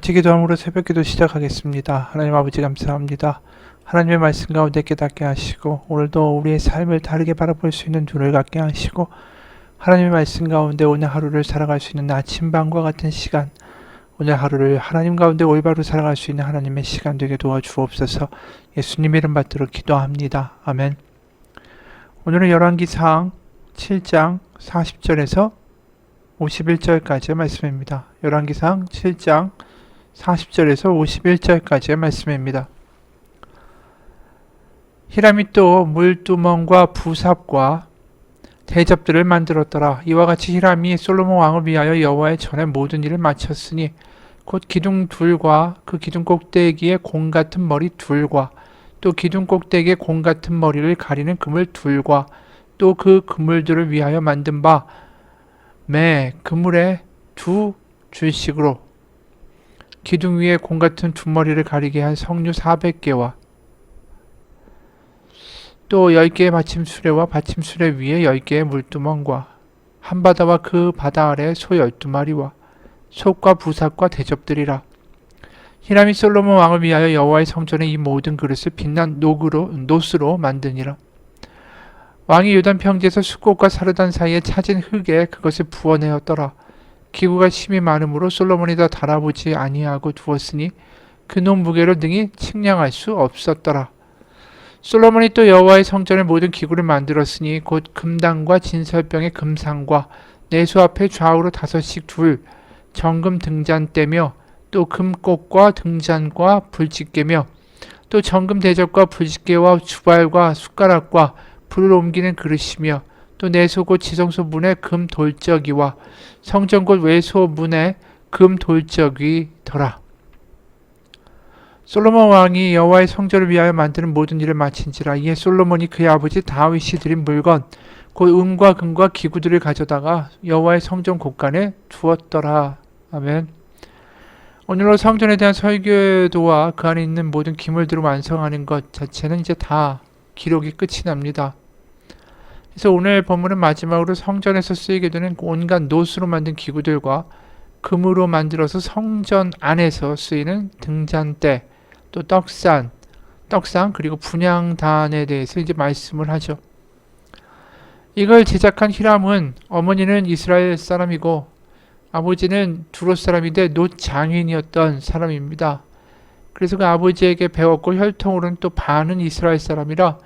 같이 기도함으로 새벽기도 시작하겠습니다. 하나님 아버지 감사합니다. 하나님의 말씀 가운데 깨닫게 하시고 오늘도 우리의 삶을 다르게 바라볼 수 있는 눈을 갖게 하시고 하나님의 말씀 가운데 오늘 하루를 살아갈 수 있는 아침밤과 같은 시간, 오늘 하루를 하나님 가운데 올바로 살아갈 수 있는 하나님의 시간 되게 도와주옵소서. 예수님 이름 받들어 기도합니다. 아멘. 오늘은 열왕기상 7장 40절에서 51절까지의 말씀입니다. 열왕기상 7장 40절에서 51절까지의 말씀입니다. 히람이 또 물두멍과 부삽과 대접들을 만들었더라. 이와 같이 히람이 솔로몬 왕을 위하여 여호와의 전에 모든 일을 마쳤으니 곧 기둥 둘과 그 기둥 꼭대기에 공 같은 머리 둘과 또 기둥 꼭대기에 공 같은 머리를 가리는 그물 둘과 또 그 그물들을 위하여 만든 바 매 그물에 두 줄씩으로 기둥 위에 공 같은 두 머리를 가리게 한 석류 400개와 또 10개의 받침 수레와 받침 수레 위에 10개의 물두멍과 한 바다와 그 바다 아래 소 12마리와 속과 부삽과 대접들이라. 히람이 솔로몬 왕을 위하여 여호와의 성전에 이 모든 그릇을 빛난 노스로 만드니라. 왕이 요단 평지에서 숫꽃과 사르단 사이에 찾은 흙에 그것을 부어내었더라. 기구가 심이 많으므로 솔로몬이 다 달아보지 아니하고 두었으니 그 놈 무게로 능히 측량할 수 없었더라. 솔로몬이 또 여호와의 성전의 모든 기구를 만들었으니 곧 금당과 진설병의 금상과 내수 앞에 좌우로 5씩 둘 정금 등잔대며 또 금꽃과 등잔과 불집게며 또 정금 대접과 불집게와 주발과 숟가락과 불을 옮기는 그릇이며 또 내소곳 지성소 문에 금 돌적이와 성전곳 외소 문에 금 돌적이더라. 솔로몬 왕이 여호와의 성전을 위하여 만드는 모든 일을 마친지라. 이에 솔로몬이 그의 아버지 다윗이 드린 물건 곧 은과 금과 기구들을 가져다가 여호와의 성전 곳간에 두었더라. 아멘. 오늘로 성전에 대한 설교도와 그 안에 있는 모든 기물들을 완성하는 것 자체는 이제 다 기록이 끝이 납니다. 그래서 오늘 본문은 마지막으로 성전에서 쓰이게 되는 온갖 노스로 만든 기구들과 금으로 만들어서 성전 안에서 쓰이는 등잔대, 또 떡상 그리고 분향단에 대해서 이제 말씀을 하죠. 이걸 제작한 히람은 어머니는 이스라엘 사람이고 아버지는 두롯 사람인데 노장인이었던 사람입니다. 그래서 그 아버지에게 배웠고 혈통으로는 또 반은 이스라엘 사람이라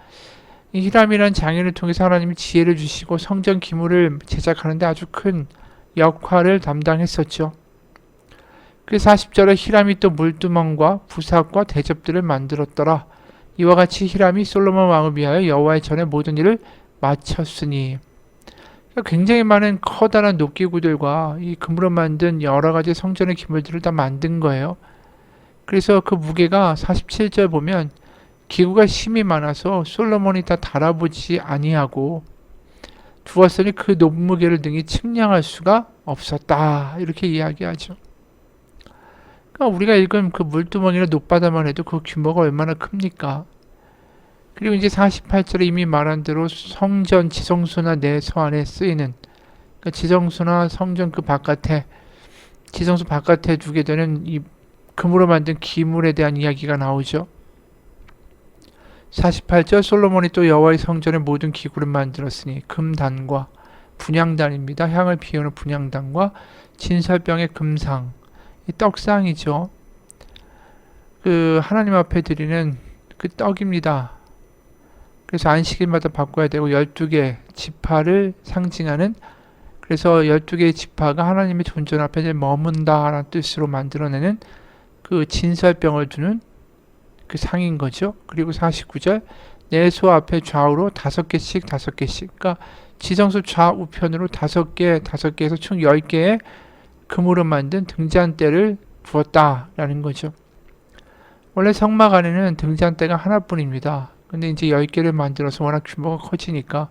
이 히람이라는 장인을 통해서 하나님이 지혜를 주시고 성전 기물을 제작하는데 아주 큰 역할을 담당했었죠. 그래서 40절에 히람이 또 물두멍과 부삽과 대접들을 만들었더라. 이와 같이 히람이 솔로몬 왕을 위하여 여호와의 전에 모든 일을 마쳤으니. 그러니까 굉장히 많은 커다란 녹기구들과 이 금으로 만든 여러 가지 성전의 기물들을 다 만든 거예요. 그래서 그 무게가 47절 보면 기구가 심이 많아서 솔로몬이 다 달아보지 아니하고 두었으니 그 몸무게를 능히 측량할 수가 없었다. 이렇게 이야기하죠. 그러니까 우리가 읽은 그 물두멍이나 놋바다만 해도 그 규모가 얼마나 큽니까? 그리고 이제 48절에 이미 말한 대로 성전 지성소나 내소 안에 쓰이는 그러니까 지성소나 성전 그 바깥에 지성소 바깥에 두게 되는 이 금으로 만든 기물에 대한 이야기가 나오죠. 48절 솔로몬이 또 여호와의 성전의 모든 기구를 만들었으니 금단과 분향단입니다. 향을 피우는 분향단과 진설병의 금상, 이 떡상이죠. 그 하나님 앞에 드리는 그 떡입니다. 그래서 안식일마다 바꿔야 되고 12개 지파를 상징하는 그래서 12개의 지파가 하나님의 존전 앞에 머문다라는 뜻으로 만들어내는 그 진설병을 두는 그 상인 거죠. 그리고 49절 내소 앞에 좌우로 5개씩 그러니까 지성소 좌우편으로 5개에서 총 10개의 금으로 만든 등잔대를 두었다라는 거죠. 원래 성막 안에는 등잔대가 하나뿐입니다. 근데 이제 10개를 만들어서 워낙 규모가 커지니까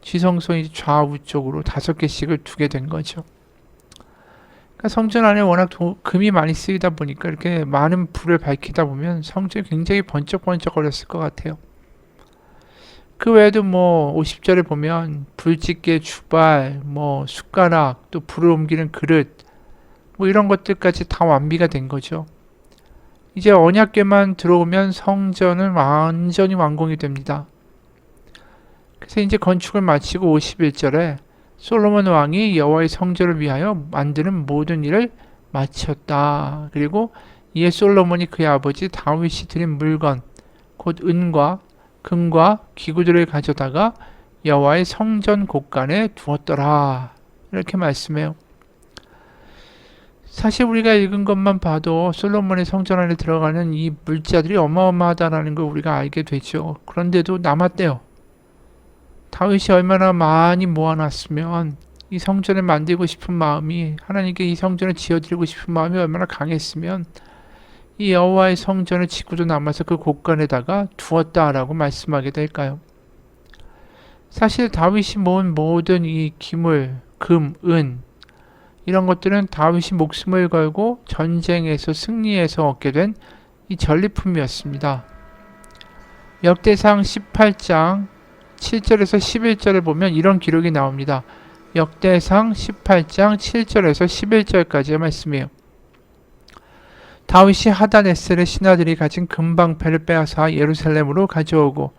지성소 좌우 쪽으로 5개씩을 두게 된 거죠. 그러니까 성전 안에 워낙 금이 많이 쓰이다 보니까 이렇게 많은 불을 밝히다 보면 성전이 굉장히 번쩍번쩍거렸을 것 같아요. 그 외에도 뭐 50절에 보면 불집게, 주발, 뭐 숟가락, 또 불을 옮기는 그릇, 뭐 이런 것들까지 다 완비가 된 거죠. 이제 언약궤만 들어오면 성전은 완전히 완공이 됩니다. 그래서 이제 건축을 마치고 51절에 솔로몬 왕이 여호와의 성전을 위하여 만드는 모든 일을 마쳤다. 그리고 이에 솔로몬이 그의 아버지 다윗이 드린 물건 곧 은과 금과 기구들을 가져다가 여호와의 성전 곳간에 두었더라. 이렇게 말씀해요. 사실 우리가 읽은 것만 봐도 솔로몬의 성전 안에 들어가는 이 물자들이 어마어마하다는 걸 우리가 알게 되죠. 그런데도 남았대요. 다윗이 얼마나 많이 모아놨으면 이 성전을 만들고 싶은 마음이, 하나님께 이 성전을 지어드리고 싶은 마음이 얼마나 강했으면 이 여호와의 성전을 지구도 남아서 그 곳간에다가 두었다라고 말씀하게 될까요? 사실 다윗이 모은 모든 이 기물, 금, 은 이런 것들은 다윗이 목숨을 걸고 전쟁에서 승리해서 얻게 된 이 전리품이었습니다. 역대상 18장 7절에서 11절을 보면 이런 기록이 나옵니다. 역대상 18장 7절에서 11절까지의 말씀이에요. 다윗이 하닷에셀의 신하들이 가진 금방패를 빼앗아 예루살렘으로 가져오고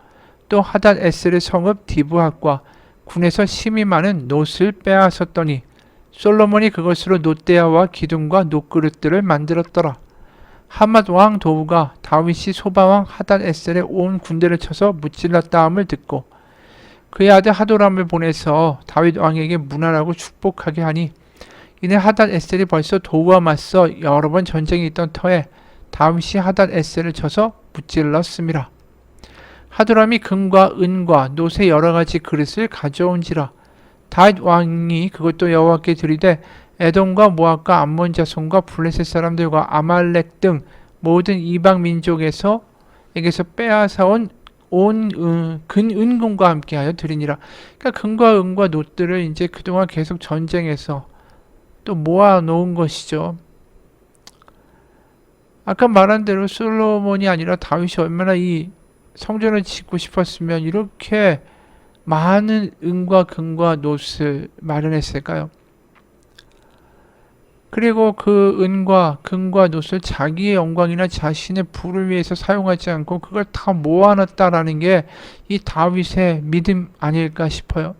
또 하닷에셀의 성읍 디브핫과 군에서 심이 많은 놋을 빼앗았더니 솔로몬이 그것으로 놋대야와 기둥과 놋그릇들을 만들었더라. 하맛 왕 도후가 다윗이 소바 왕 하닷에셀의 온 군대를 쳐서 무찔렀다 함을 듣고 그의 아들 하도람을 보내서 다윗 왕에게 문하라고 축복하게 하니 이내 하닷에셀이 벌써 도후와 맞서 여러 번 전쟁이 있던 터에 다윗이 하닷에셀을 쳐서 무찔렀음이라. 하도람이 금과 은과 놋의 여러 가지 그릇을 가져온지라. 다윗 왕이 그것도 여호와께 드리되 에돔과 모압과 암몬 자손과 블레셋 사람들과 아말렉 등 모든 이방 민족에게서 빼앗아온 온 근은금과 함께하여 드리니라. 그러니까 금과 은과 놋들을 이제 그동안 계속 전쟁에서 또 모아놓은 것이죠. 아까 말한 대로 솔로몬이 아니라 다윗이 얼마나 이 성전을 짓고 싶었으면 이렇게 많은 은과 금과 놋을 마련했을까요? 그리고 그 은과 금과 놋을 자기의 영광이나 자신의 부를 위해서 사용하지 않고 그걸 다 모아놨다라는 게 이 다윗의 믿음 아닐까 싶어요.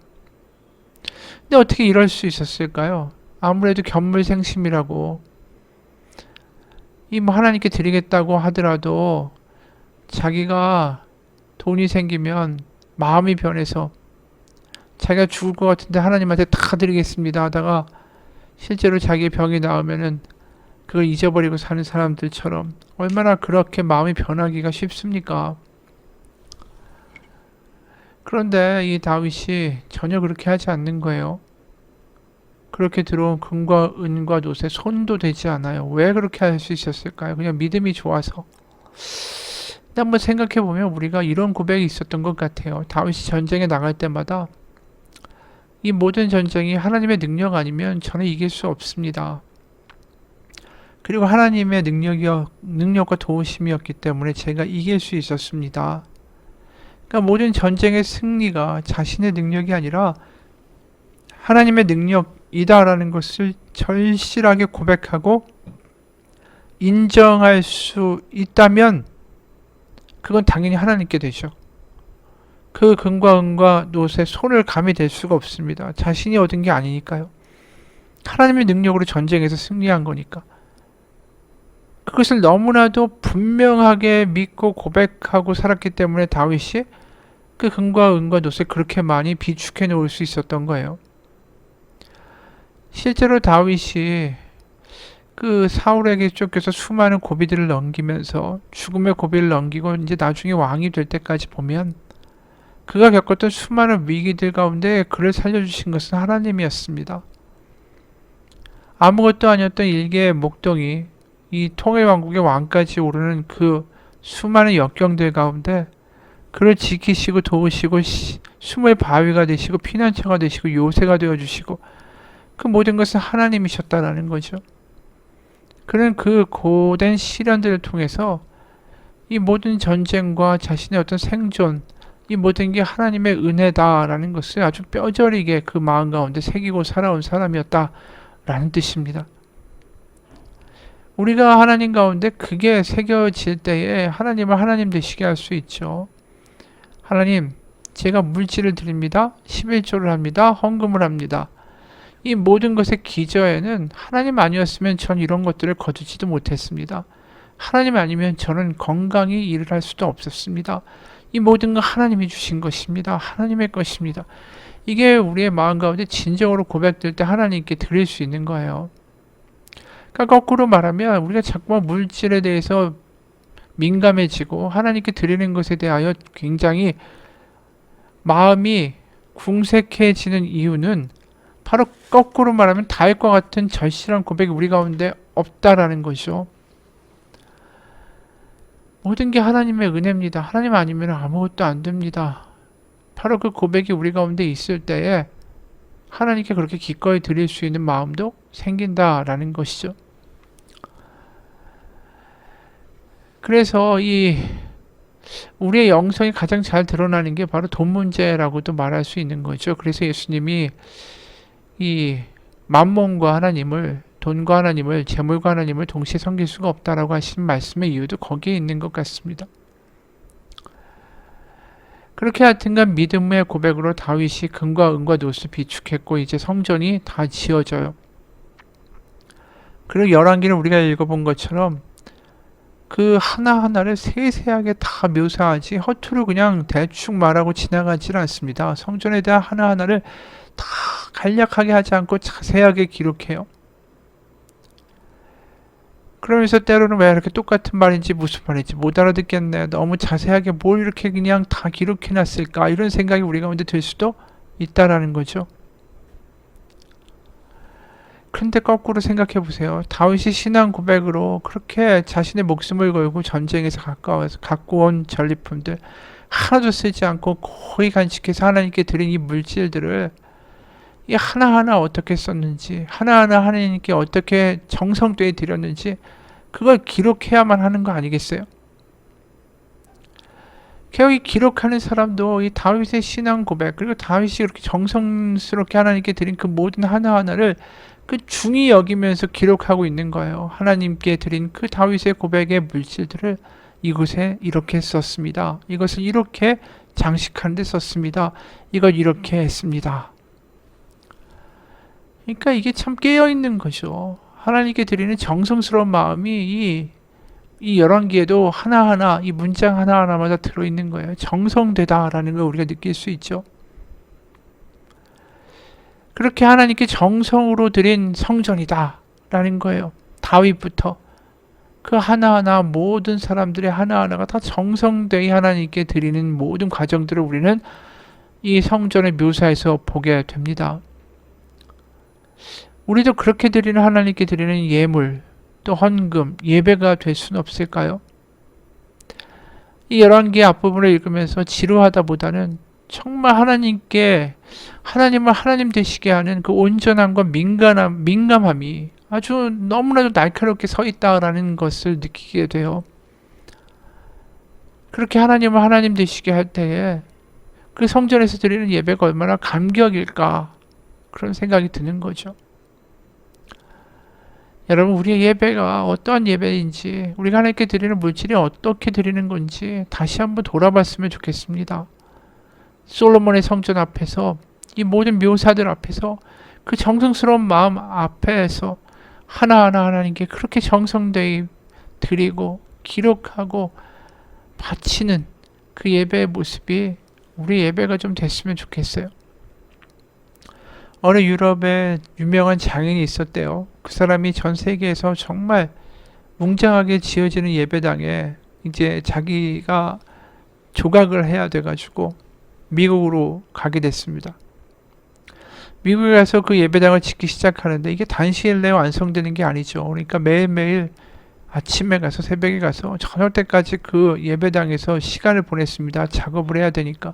근데 어떻게 이럴 수 있었을까요? 아무래도 견물생심이라고, 이 뭐 하나님께 드리겠다고 하더라도 자기가 돈이 생기면 마음이 변해서 자기가 죽을 것 같은데 하나님한테 다 드리겠습니다 하다가 실제로 자기의 병이 나오면은 그걸 잊어버리고 사는 사람들처럼 얼마나 그렇게 마음이 변하기가 쉽습니까? 그런데 이 다윗이 전혀 그렇게 하지 않는 거예요. 그렇게 들어온 금과 은과 놋에 손도 대지 않아요. 왜 그렇게 할 수 있었을까요? 그냥 믿음이 좋아서. 근데 한번 생각해보면 우리가 이런 고백이 있었던 것 같아요. 다윗이 전쟁에 나갈 때마다 이 모든 전쟁이 하나님의 능력 아니면 저는 이길 수 없습니다. 그리고 하나님의 능력과 도우심이었기 때문에 제가 이길 수 있었습니다. 그러니까 모든 전쟁의 승리가 자신의 능력이 아니라 하나님의 능력이다라는 것을 절실하게 고백하고 인정할 수 있다면 그건 당연히 하나님께 되죠. 그 금과 은과 놋에 손을 감히 댈 수가 없습니다. 자신이 얻은 게 아니니까요. 하나님의 능력으로 전쟁에서 승리한 거니까. 그것을 너무나도 분명하게 믿고 고백하고 살았기 때문에 다윗이 그 금과 은과 놋을 그렇게 많이 비축해 놓을 수 있었던 거예요. 실제로 다윗이 그 사울에게 쫓겨서 수많은 고비들을 넘기면서 죽음의 고비를 넘기고 이제 나중에 왕이 될 때까지 보면 그가 겪었던 수많은 위기들 가운데 그를 살려주신 것은 하나님이었습니다. 아무것도 아니었던 일개의 목동이 이 통일왕국의 왕까지 오르는 그 수많은 역경들 가운데 그를 지키시고 도우시고 숨의 바위가 되시고 피난처가 되시고 요새가 되어주시고 그 모든 것은 하나님이셨다라는 거죠. 그는 그 고된 시련들을 통해서 이 모든 전쟁과 자신의 어떤 생존, 이 모든 게 하나님의 은혜다라는 것을 아주 뼈저리게 그 마음 가운데 새기고 살아온 사람이었다라는 뜻입니다. 우리가 하나님 가운데 그게 새겨질 때에 하나님을 하나님 되시게 할 수 있죠. 하나님, 제가 물질을 드립니다. 11조를 합니다. 헌금을 합니다. 이 모든 것의 기저에는 하나님 아니었으면 전 이런 것들을 거두지도 못했습니다. 하나님 아니면 저는 건강히 일을 할 수도 없었습니다. 이 모든 건 하나님이 주신 것입니다. 하나님의 것입니다. 이게 우리의 마음 가운데 진정으로 고백될 때 하나님께 드릴 수 있는 거예요. 그러니까 거꾸로 말하면 우리가 자꾸만 물질에 대해서 민감해지고 하나님께 드리는 것에 대하여 굉장히 마음이 궁색해지는 이유는 바로 거꾸로 말하면 다윗과 같은 절실한 고백이 우리 가운데 없다라는 것이죠. 모든 게 하나님의 은혜입니다. 하나님 아니면 아무것도 안 됩니다. 바로 그 고백이 우리 가운데 있을 때에 하나님께 그렇게 기꺼이 드릴 수 있는 마음도 생긴다라는 것이죠. 그래서 이 우리의 영성이 가장 잘 드러나는 게 바로 돈 문제라고도 말할 수 있는 거죠. 그래서 예수님이 이 만몬과 하나님을, 돈과 하나님을, 재물과 하나님을 동시에 섬길 수가 없다라고 하신 말씀의 이유도 거기에 있는 것 같습니다. 그렇게 하여튼간 믿음의 고백으로 다윗이 금과 은과 노스를 비축했고 이제 성전이 다 지어져요. 그리고 열왕기는 우리가 읽어본 것처럼 그 하나하나를 세세하게 다 묘사하지 허투루 그냥 대충 말하고 지나가지 않습니다. 성전에 대한 하나하나를 다 간략하게 하지 않고 자세하게 기록해요. 그러면서 때로는 왜 이렇게 똑같은 말인지 무슨 말인지 못 알아듣겠네. 너무 자세하게 뭘 이렇게 그냥 다 기록해놨을까 이런 생각이 우리 가운데 들 수도 있다라는 거죠. 그런데 거꾸로 생각해 보세요. 다윗이 신앙 고백으로 그렇게 자신의 목숨을 걸고 전쟁에서 가까워서 갖고 온 전리품들 하나도 쓰지 않고 거의 간직해서 하나님께 드린 이 물질들을 이 하나하나 어떻게 썼는지, 하나하나 하나님께 어떻게 정성되게 드렸는지 그걸 기록해야만 하는 거 아니겠어요? 결국 이 기록하는 사람도 이 다윗의 신앙 고백, 그리고 다윗이 그렇게 정성스럽게 하나님께 드린 그 모든 하나하나를 그 중히 여기면서 기록하고 있는 거예요. 하나님께 드린 그 다윗의 고백의 물질들을 이곳에 이렇게 썼습니다. 이것을 이렇게 장식하는 데 썼습니다. 이걸 이렇게 했습니다. 그러니까 이게 참 깨어있는 것이죠. 하나님께 드리는 정성스러운 마음이 이 열왕기에도 하나하나 이 문장 하나하나마다 들어있는 거예요. 정성되다라는 걸 우리가 느낄 수 있죠. 그렇게 하나님께 정성으로 드린 성전이다라는 거예요. 다윗부터 그 하나하나 모든 사람들의 하나하나가 다 정성되이 하나님께 드리는 모든 과정들을 우리는 이 성전의 묘사에서 보게 됩니다. 우리도 그렇게 드리는 하나님께 드리는 예물, 또 헌금, 예배가 될 수는 없을까요? 이 열왕기 앞부분을 읽으면서 지루하다 보다는 정말 하나님께 하나님을 하나님 되시게 하는 그 온전함과 민감함이 아주 너무나도 날카롭게 서 있다라는 것을 느끼게 돼요. 그렇게 하나님을 하나님 되시게 할 때에 그 성전에서 드리는 예배가 얼마나 감격일까 그런 생각이 드는 거죠. 여러분, 우리의 예배가 어떠한 예배인지, 우리가 하나님께 드리는 물질이 어떻게 드리는 건지 다시 한번 돌아봤으면 좋겠습니다. 솔로몬의 성전 앞에서, 이 모든 묘사들 앞에서, 그 정성스러운 마음 앞에서 하나하나 하나님께 그렇게 정성되이 드리고 기록하고 바치는 그 예배의 모습이 우리 예배가 좀 됐으면 좋겠어요. 어느 유럽에 유명한 장인이 있었대요. 그 사람이 전 세계에서 정말 웅장하게 지어지는 예배당에 이제 자기가 조각을 해야 돼가지고 미국으로 가게 됐습니다. 미국에 가서 그 예배당을 짓기 시작하는데 이게 단시일 내에 완성되는 게 아니죠. 그러니까 매일매일 아침에 가서 새벽에 가서 저녁 때까지 그 예배당에서 시간을 보냈습니다. 작업을 해야 되니까.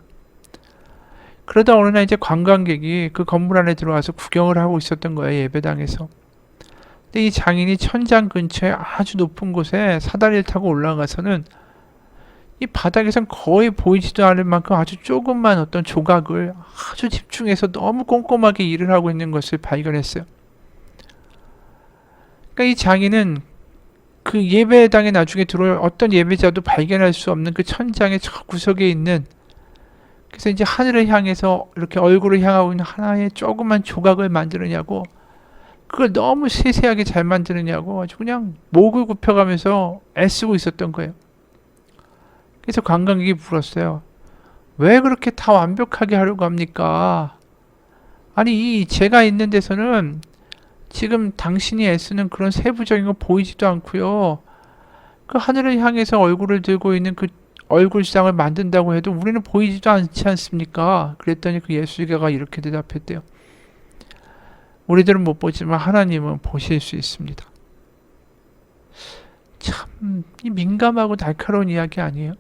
그러다 어느 날 이제 관광객이 그 건물 안에 들어와서 구경을 하고 있었던 거예요. 예배당에서. 근데 이 장인이 천장 근처에 아주 높은 곳에 사다리를 타고 올라가서는 이 바닥에선 거의 보이지도 않을 만큼 아주 조금만 어떤 조각을 아주 집중해서 너무 꼼꼼하게 일을 하고 있는 것을 발견했어요. 그러니까 이 장인은 그 예배당에 나중에 들어올 어떤 예배자도 발견할 수 없는 그 천장의 저 구석에 있는, 그래서 이제 하늘을 향해서 이렇게 얼굴을 향하고 있는 하나의 조그만 조각을 만드느냐고, 그걸 너무 세세하게 잘 만드느냐고 아주 그냥 목을 굽혀가면서 애쓰고 있었던 거예요. 그래서 관광객이 물었어요. 왜 그렇게 다 완벽하게 하려고 합니까? 아니, 이 제가 있는 데서는 지금 당신이 애쓰는 그런 세부적인 거 보이지도 않고요. 그 하늘을 향해서 얼굴을 들고 있는 그 얼굴상을 만든다고 해도 우리는 보이지도 않지 않습니까? 그랬더니 그 예술가가 이렇게 대답했대요. 우리들은 못 보지만 하나님은 보실 수 있습니다. 참, 이 민감하고 날카로운 이야기 아니에요?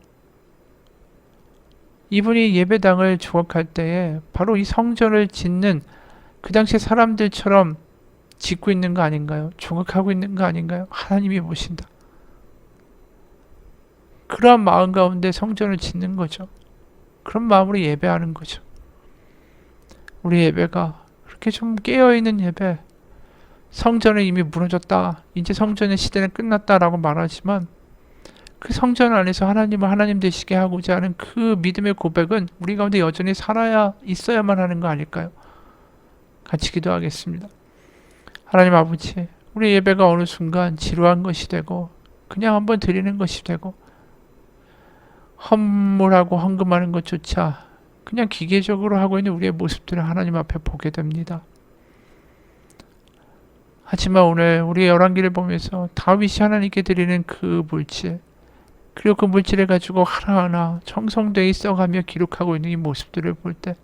이분이 예배당을 조각할 때에 바로 이 성전을 짓는 그 당시에 사람들처럼 짓고 있는 거 아닌가요? 조각하고 있는 거 아닌가요? 하나님이 보신다. 그러한 마음 가운데 성전을 짓는 거죠. 그런 마음으로 예배하는 거죠. 우리 예배가 그렇게 좀 깨어있는 예배, 성전은 이미 무너졌다, 이제 성전의 시대는 끝났다라고 말하지만 그 성전 안에서 하나님을 하나님 되시게 하고자 하는 그 믿음의 고백은 우리 가운데 여전히 살아야 있어야만 하는 거 아닐까요? 같이 기도하겠습니다. 하나님 아버지, 우리 예배가 어느 순간 지루한 것이 되고 그냥 한번 드리는 것이 되고 헌물하고 헌금하는 것조차 그냥 기계적으로 하고 있는 우리의 모습들을 하나님 앞에 보게 됩니다. 하지만 오늘 우리 열왕기를 보면서 다윗이 하나님께 드리는 그 물질, 그리고 그 물질을 가지고 하나하나 정성되이 써가며 기록하고 있는 이 모습들을 볼 때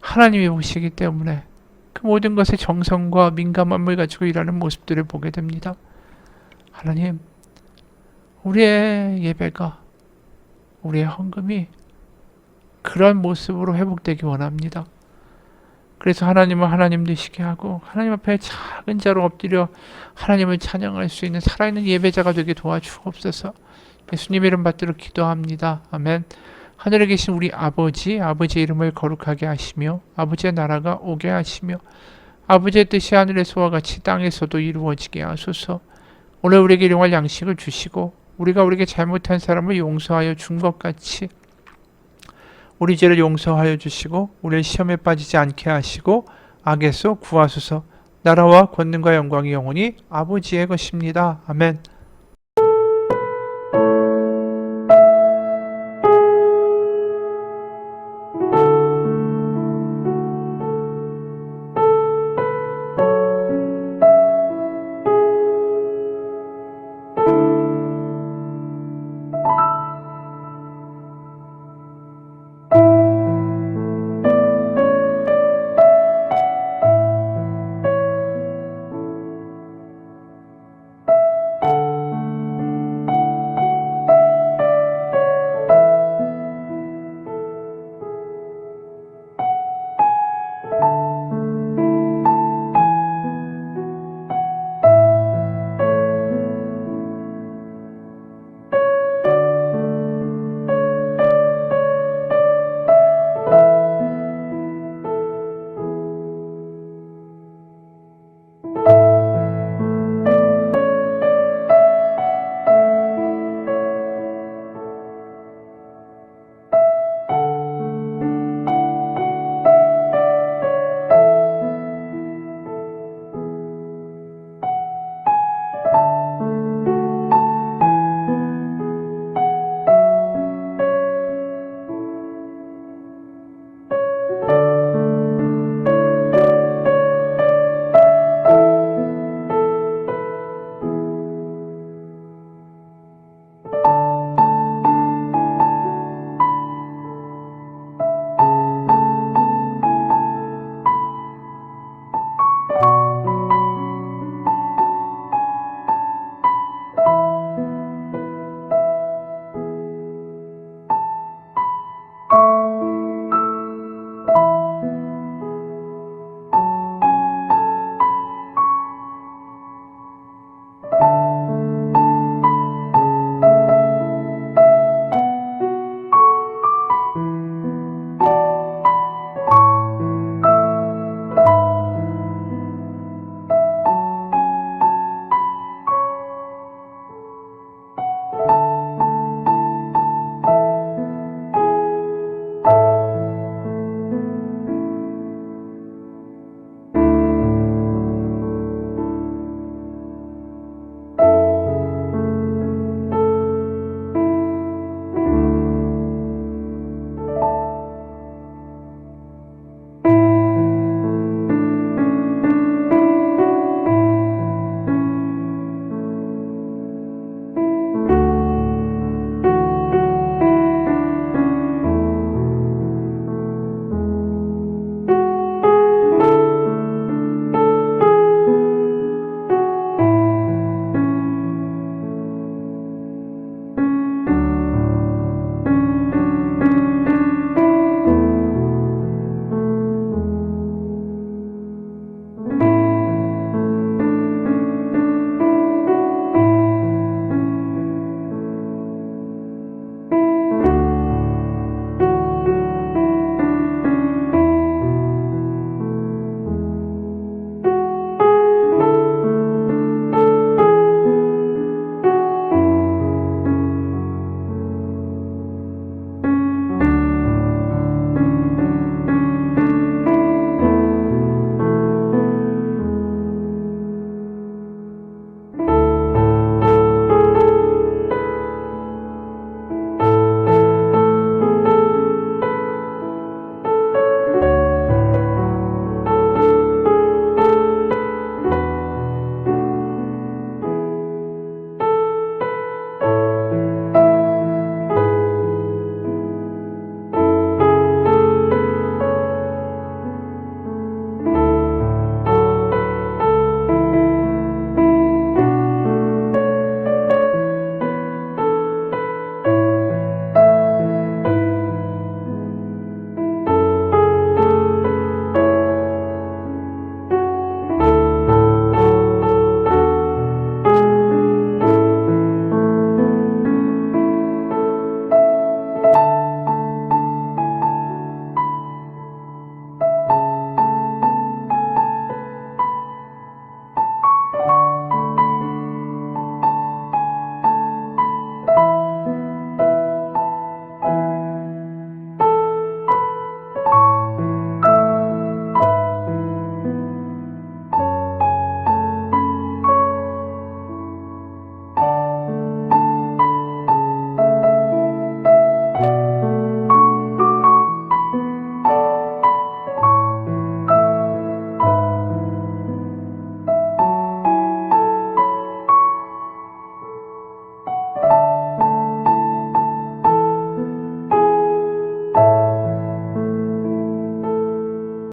하나님이 보시기 때문에 그 모든 것의 정성과 민감함을 가지고 일하는 모습들을 보게 됩니다. 하나님, 우리의 예배가, 우리의 헌금이 그런 모습으로 회복되기 원합니다. 그래서 하나님을 하나님 되시게 하고 하나님 앞에 작은 자로 엎드려 하나님을 찬양할 수 있는 살아있는 예배자가 되게 도와주옵소서. 예수님 이름 받들어 기도합니다. 아멘. 하늘에 계신 우리 아버지, 아버지의 이름을 거룩하게 하시며 아버지의 나라가 오게 하시며 아버지의 뜻이 하늘에서와 같이 땅에서도 이루어지게 하소서. 오늘 우리에게 일용할 양식을 주시고 우리가 우리에게 잘못한 사람을 용서하여 준 것 같이 우리 죄를 용서하여 주시고 우리를 시험에 빠지지 않게 하시고 악에서 구하소서. 나라와 권능과 영광이 영원히 아버지의 것입니다. 아멘.